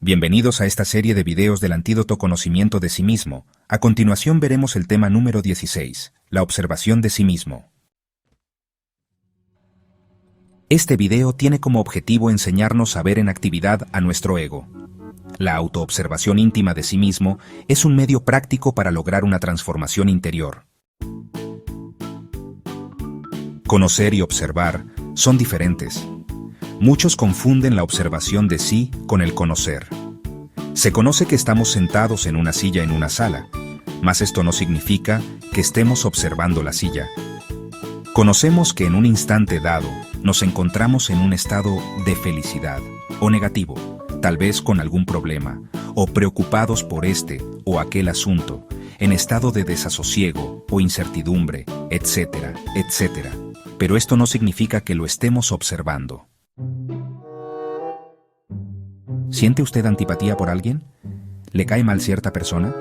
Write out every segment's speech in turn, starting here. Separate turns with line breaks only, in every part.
Bienvenidos a esta serie de videos del antídoto conocimiento de sí mismo. A continuación veremos el tema número 16, la observación de sí mismo. Este video tiene como objetivo enseñarnos a ver en actividad a nuestro ego. La autoobservación íntima de sí mismo es un medio práctico para lograr una transformación interior. Conocer y observar son diferentes. Muchos confunden la observación de sí con el conocer. Se conoce que estamos sentados en una silla en una sala, mas esto no significa que estemos observando la silla. Conocemos que en un instante dado nos encontramos en un estado de felicidad o negativo, tal vez con algún problema, o preocupados por este o aquel asunto, en estado de desasosiego o incertidumbre, etcétera, etcétera. Pero esto no significa que lo estemos observando. ¿Siente usted antipatía por alguien? ¿Le cae mal cierta persona?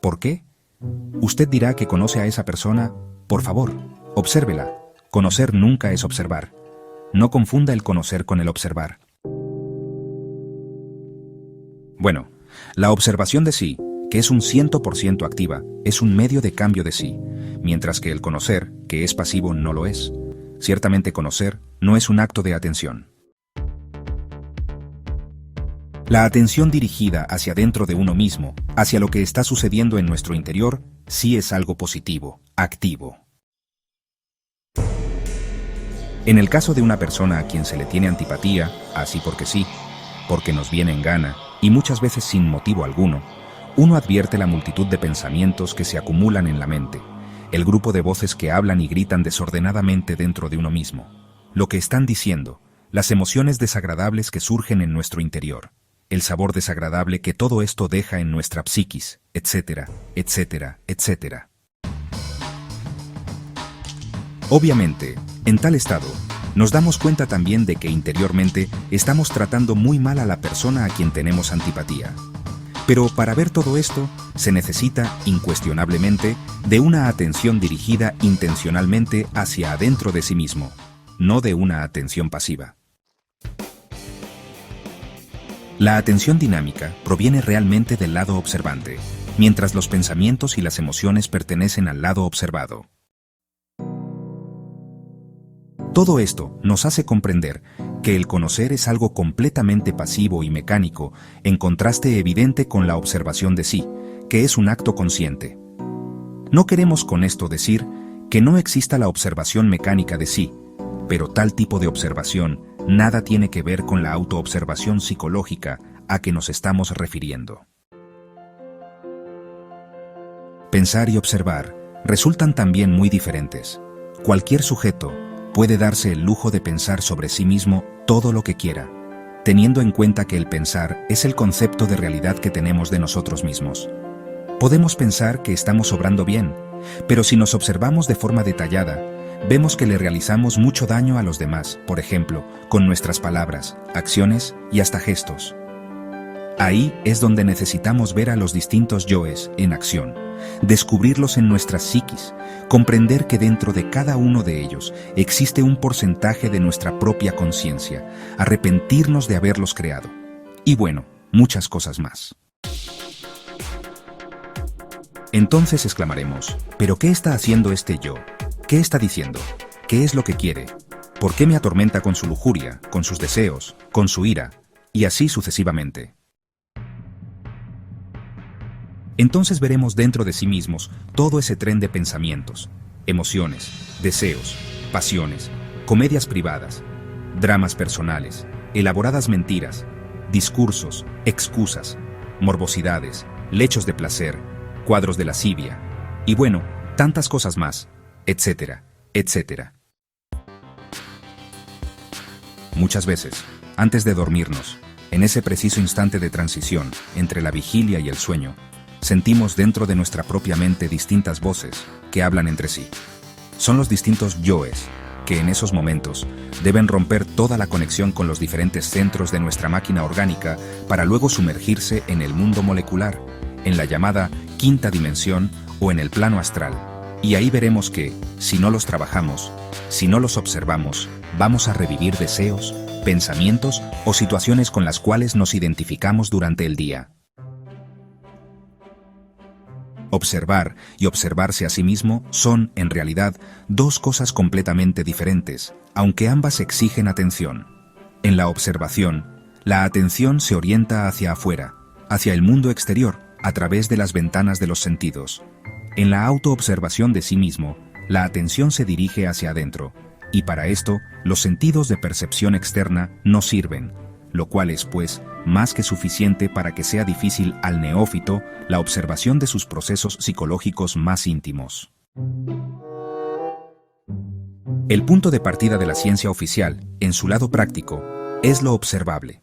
¿Por qué? Usted dirá que conoce a esa persona. Por favor, obsérvela. Conocer nunca es observar. No confunda el conocer con el observar. Bueno, la observación de sí, que es un 100% activa, es un medio de cambio de sí, mientras que el conocer, que es pasivo, no lo es. Ciertamente conocer no es un acto de atención. La atención dirigida hacia dentro de uno mismo, hacia lo que está sucediendo en nuestro interior, sí es algo positivo, activo. En el caso de una persona a quien se le tiene antipatía, así porque sí, porque nos viene en gana, y muchas veces sin motivo alguno, uno advierte la multitud de pensamientos que se acumulan en la mente, el grupo de voces que hablan y gritan desordenadamente dentro de uno mismo, lo que están diciendo, las emociones desagradables que surgen en nuestro interior, el sabor desagradable que todo esto deja en nuestra psiquis, etcétera, etcétera, etcétera. Obviamente, en tal estado, nos damos cuenta también de que interiormente estamos tratando muy mal a la persona a quien tenemos antipatía. Pero para ver todo esto, se necesita, incuestionablemente, de una atención dirigida intencionalmente hacia adentro de sí mismo, no de una atención pasiva. La atención dinámica proviene realmente del lado observante, mientras los pensamientos y las emociones pertenecen al lado observado. Todo esto nos hace comprender que el conocer es algo completamente pasivo y mecánico, en contraste evidente con la observación de sí, que es un acto consciente. No queremos con esto decir que no exista la observación mecánica de sí, pero tal tipo de observación nada tiene que ver con la autoobservación psicológica a que nos estamos refiriendo. Pensar y observar resultan también muy diferentes. Cualquier sujeto puede darse el lujo de pensar sobre sí mismo todo lo que quiera, teniendo en cuenta que el pensar es el concepto de realidad que tenemos de nosotros mismos. Podemos pensar que estamos obrando bien, pero si nos observamos de forma detallada, vemos que le realizamos mucho daño a los demás, por ejemplo, con nuestras palabras, acciones y hasta gestos. Ahí es donde necesitamos ver a los distintos yoes en acción, descubrirlos en nuestras psiquis, comprender que dentro de cada uno de ellos existe un porcentaje de nuestra propia conciencia, arrepentirnos de haberlos creado. Y bueno, muchas cosas más. Entonces exclamaremos, ¿pero qué está haciendo este yo? ¿Qué está diciendo? ¿Qué es lo que quiere? ¿Por qué me atormenta con su lujuria, con sus deseos, con su ira? Y así sucesivamente. Entonces veremos dentro de sí mismos todo ese tren de pensamientos, emociones, deseos, pasiones, comedias privadas, dramas personales, elaboradas mentiras, discursos, excusas, morbosidades, lechos de placer, cuadros de lascivia, y bueno, tantas cosas más, etcétera, etcétera. Muchas veces, antes de dormirnos, en ese preciso instante de transición entre la vigilia y el sueño, sentimos dentro de nuestra propia mente distintas voces que hablan entre sí. Son los distintos yoes que en esos momentos deben romper toda la conexión con los diferentes centros de nuestra máquina orgánica para luego sumergirse en el mundo molecular, en la llamada quinta dimensión o en el plano astral. Y ahí veremos que, si no los trabajamos, si no los observamos, vamos a revivir deseos, pensamientos o situaciones con las cuales nos identificamos durante el día. Observar y observarse a sí mismo son, en realidad, dos cosas completamente diferentes, aunque ambas exigen atención. En la observación, la atención se orienta hacia afuera, hacia el mundo exterior, a través de las ventanas de los sentidos. En la autoobservación de sí mismo, la atención se dirige hacia adentro, y para esto, los sentidos de percepción externa no sirven, lo cual es, pues, más que suficiente para que sea difícil al neófito la observación de sus procesos psicológicos más íntimos. El punto de partida de la ciencia oficial, en su lado práctico, es lo observable.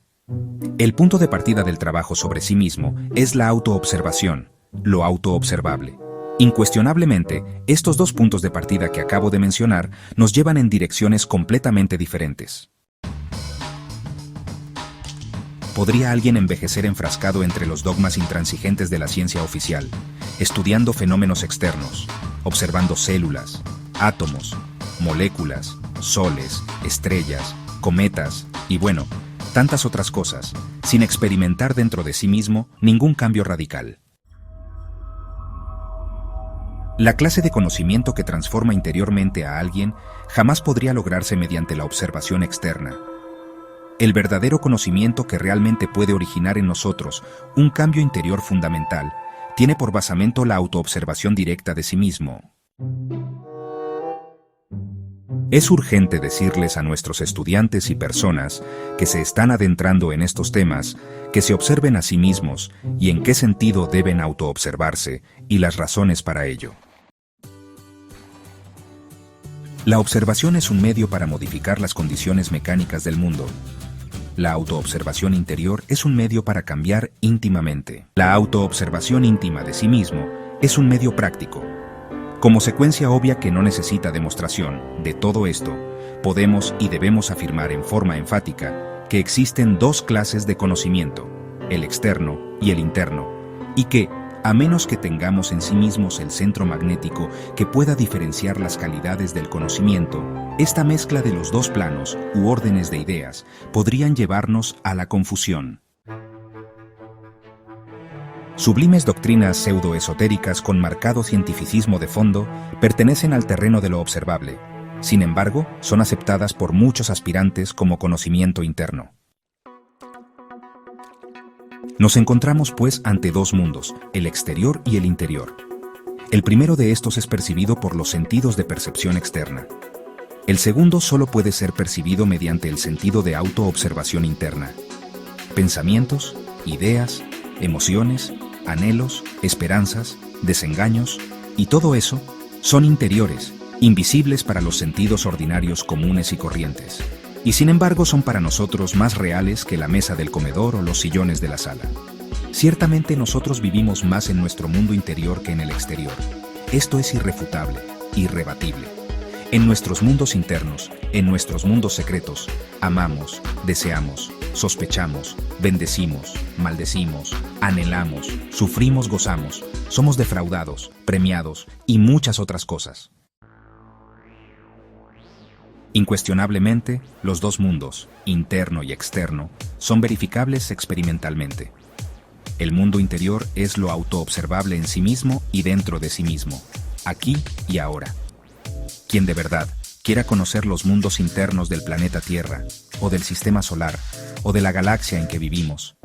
El punto de partida del trabajo sobre sí mismo es la autoobservación, lo autoobservable. Incuestionablemente, estos dos puntos de partida que acabo de mencionar nos llevan en direcciones completamente diferentes. ¿Podría alguien envejecer enfrascado entre los dogmas intransigentes de la ciencia oficial, estudiando fenómenos externos, observando células, átomos, moléculas, soles, estrellas, cometas y bueno, tantas otras cosas, sin experimentar dentro de sí mismo ningún cambio radical? La clase de conocimiento que transforma interiormente a alguien jamás podría lograrse mediante la observación externa. El verdadero conocimiento que realmente puede originar en nosotros un cambio interior fundamental tiene por basamento la autoobservación directa de sí mismo. Es urgente decirles a nuestros estudiantes y personas que se están adentrando en estos temas que se observen a sí mismos y en qué sentido deben autoobservarse y las razones para ello. La observación es un medio para modificar las condiciones mecánicas del mundo. La autoobservación interior es un medio para cambiar íntimamente. La autoobservación íntima de sí mismo es un medio práctico. Como secuencia obvia que no necesita demostración de todo esto, podemos y debemos afirmar en forma enfática que existen dos clases de conocimiento, el externo y el interno, y que, a menos que tengamos en sí mismos el centro magnético que pueda diferenciar las calidades del conocimiento, esta mezcla de los dos planos u órdenes de ideas podrían llevarnos a la confusión. Sublimes doctrinas pseudoesotéricas con marcado cientificismo de fondo pertenecen al terreno de lo observable. Sin embargo, son aceptadas por muchos aspirantes como conocimiento interno. Nos encontramos, pues, ante dos mundos, el exterior y el interior. El primero de estos es percibido por los sentidos de percepción externa. El segundo solo puede ser percibido mediante el sentido de autoobservación interna. Pensamientos, ideas, emociones, anhelos, esperanzas, desengaños, y todo eso son interiores, invisibles para los sentidos ordinarios comunes y corrientes. Y sin embargo son para nosotros más reales que la mesa del comedor o los sillones de la sala. Ciertamente nosotros vivimos más en nuestro mundo interior que en el exterior. Esto es irrefutable, irrebatible. En nuestros mundos internos, en nuestros mundos secretos, amamos, deseamos, sospechamos, bendecimos, maldecimos, anhelamos, sufrimos, gozamos, somos defraudados, premiados y muchas otras cosas. Incuestionablemente, los dos mundos, interno y externo, son verificables experimentalmente. El mundo interior es lo autoobservable en sí mismo y dentro de sí mismo, aquí y ahora. Quien de verdad quiera conocer los mundos internos del planeta Tierra, o del sistema solar, o de la galaxia en que vivimos,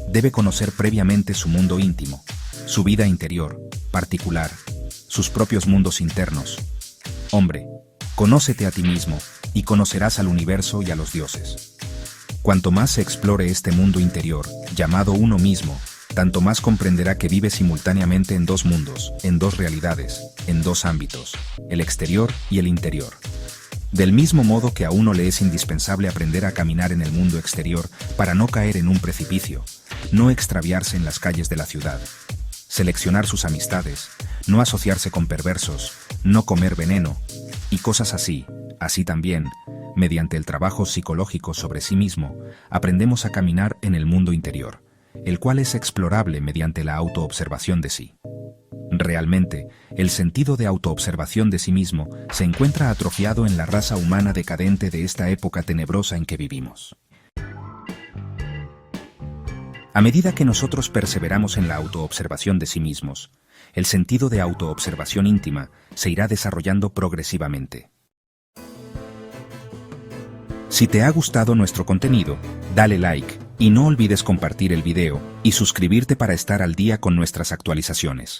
debe conocer previamente su mundo íntimo, su vida interior, particular, sus propios mundos internos. Hombre, conócete a ti mismo, y conocerás al universo y a los dioses. Cuanto más se explore este mundo interior, llamado uno mismo, tanto más comprenderá que vive simultáneamente en dos mundos, en dos realidades, en dos ámbitos, el exterior y el interior. Del mismo modo que a uno le es indispensable aprender a caminar en el mundo exterior para no caer en un precipicio, no extraviarse en las calles de la ciudad, seleccionar sus amistades, no asociarse con perversos, no comer veneno, y cosas así. Así también, mediante el trabajo psicológico sobre sí mismo, aprendemos a caminar en el mundo interior, el cual es explorable mediante la autoobservación de sí. Realmente, el sentido de autoobservación de sí mismo se encuentra atrofiado en la raza humana decadente de esta época tenebrosa en que vivimos. A medida que nosotros perseveramos en la autoobservación de sí mismos, el sentido de autoobservación íntima se irá desarrollando progresivamente. Si te ha gustado nuestro contenido, dale like y no olvides compartir el video y suscribirte para estar al día con nuestras actualizaciones.